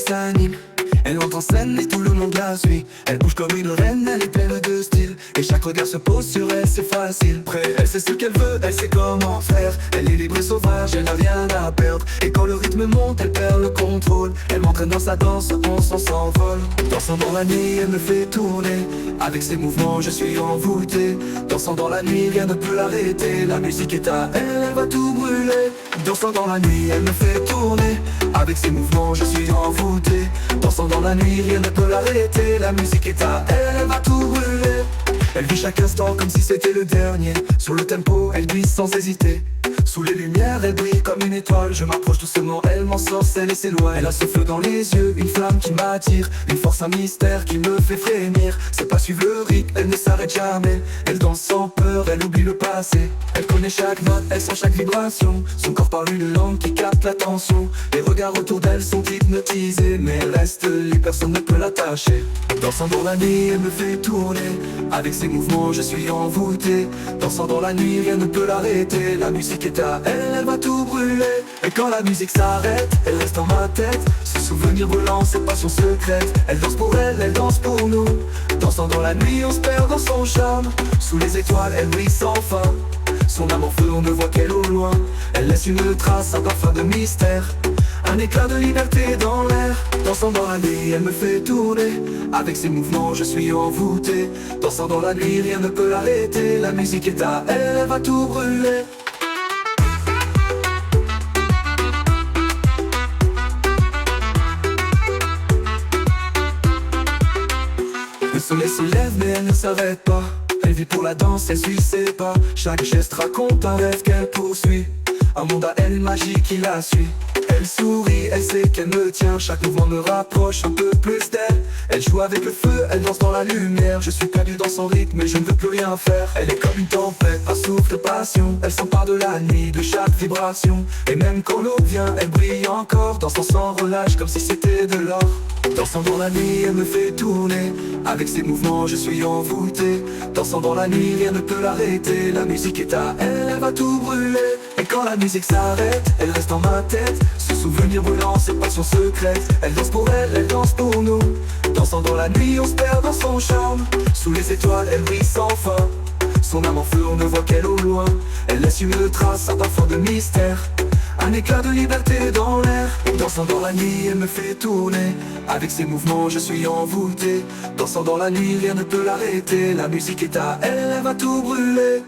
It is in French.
s'anime. Elle entre en scène et tout le monde la suit. Elle bouge comme une reine, elle est pleine de style. Et chaque regard se pose sur elle, c'est facile. Près, elle sait ce qu'elle veut, elle sait comment faire. Elle est libre et sauvage, elle n'a rien à perdre. Et quand le rythme monte, elle perd le contrôle. Elle m'entraîne dans sa danse, on s'envole. Dansant dans la nuit, elle me fait tourner. Avec ses mouvements, je suis envoûté. Dansant dans la nuit, rien ne peut l'arrêter. La musique est à elle, elle va tout brûler. Dansant dans la nuit, elle me fait tourner. Avec ses mouvements, je suis envoûté. Dansant dans la nuit, rien ne peut l'arrêter. La musique est à elle, elle va tout brûler. Elle vit chaque instant comme si c'était le dernier. Sur le tempo, elle glisse sans hésiter. Sous les lumières, elle brille comme une étoile. Je m'approche doucement, elle m'ensorcelle et s'éloigne. Elle a ce feu dans les yeux, une flamme qui m'attire. Une force, un mystère qui me fait frémir. C'est pas suivre le rythme, elle ne s'arrête jamais. Elle danse sans peur, elle oublie le passé. Elle connaît chaque note, elle sent chaque vibration. Son corps parle une langue qui capte l'attention. Les regards autour d'elle sont hypnotisés. Mais elle reste libre, personne ne peut l'attacher. Dansant dans la nuit, elle me fait tourner. Avec ses mouvements, je suis envoûté. Dansant dans la nuit, rien ne peut l'arrêter. La musique est à elle, elle va tout brûler. Et quand la musique s'arrête, elle reste dans ma tête. Ce souvenir brûlant, cette passion secrète. Elle danse pour elle danse pour nous. Dansant dans la nuit, on se perd dans son charme. Sous les étoiles, elle brille sans fin. Son âme en feu, on ne voit qu'elle au loin. Elle laisse une trace, un parfum de mystère. Un éclat de liberté dans l'air. Dansant dans la nuit, elle me fait tourner. Avec ses mouvements, je suis envoûté. Dansant dans la nuit, rien ne peut l'arrêter. La musique est à elle, elle va tout brûler. Le soleil se lève mais elle ne s'arrête pas. Elle vit pour la danse, elle suit ses pas. Chaque geste raconte un rêve qu'elle poursuit. Un monde à elle magique qui la suit. Elle sourit, elle sait qu'elle me tient. Chaque mouvement me rapproche un peu plus d'elle. Elle joue avec le feu, elle danse dans la lumière. Je suis perdu dans son rythme mais je ne veux plus rien faire. Elle est comme une tempête, un souffle de passion. Elle s'empare de la nuit, de chaque vibration. Et même quand l'aube vient, elle brille encore. Dansant sans relâche comme si c'était de l'or. Dansant dans la nuit, elle me fait tourner. Avec ses mouvements, je suis envoûté. Dansant dans la nuit, rien ne peut l'arrêter. La musique est à elle, elle va tout brûler. Et quand la musique s'arrête, elle reste dans ma tête. Ce souvenir brûlant, cette passion secrète. Elle danse pour elle danse pour nous. Dansant dans la nuit, on se perd dans son charme. Sous les étoiles, elle brille sans fin. Son âme en feu, on ne voit qu'elle au loin. Elle laisse une trace, un parfum de mystère. Un éclat de liberté dans l'air. Dansant dans la nuit, elle me fait tourner. Avec ses mouvements, je suis envoûté. Dansant dans la nuit, rien ne peut l'arrêter. La musique est à elle, elle va tout brûler.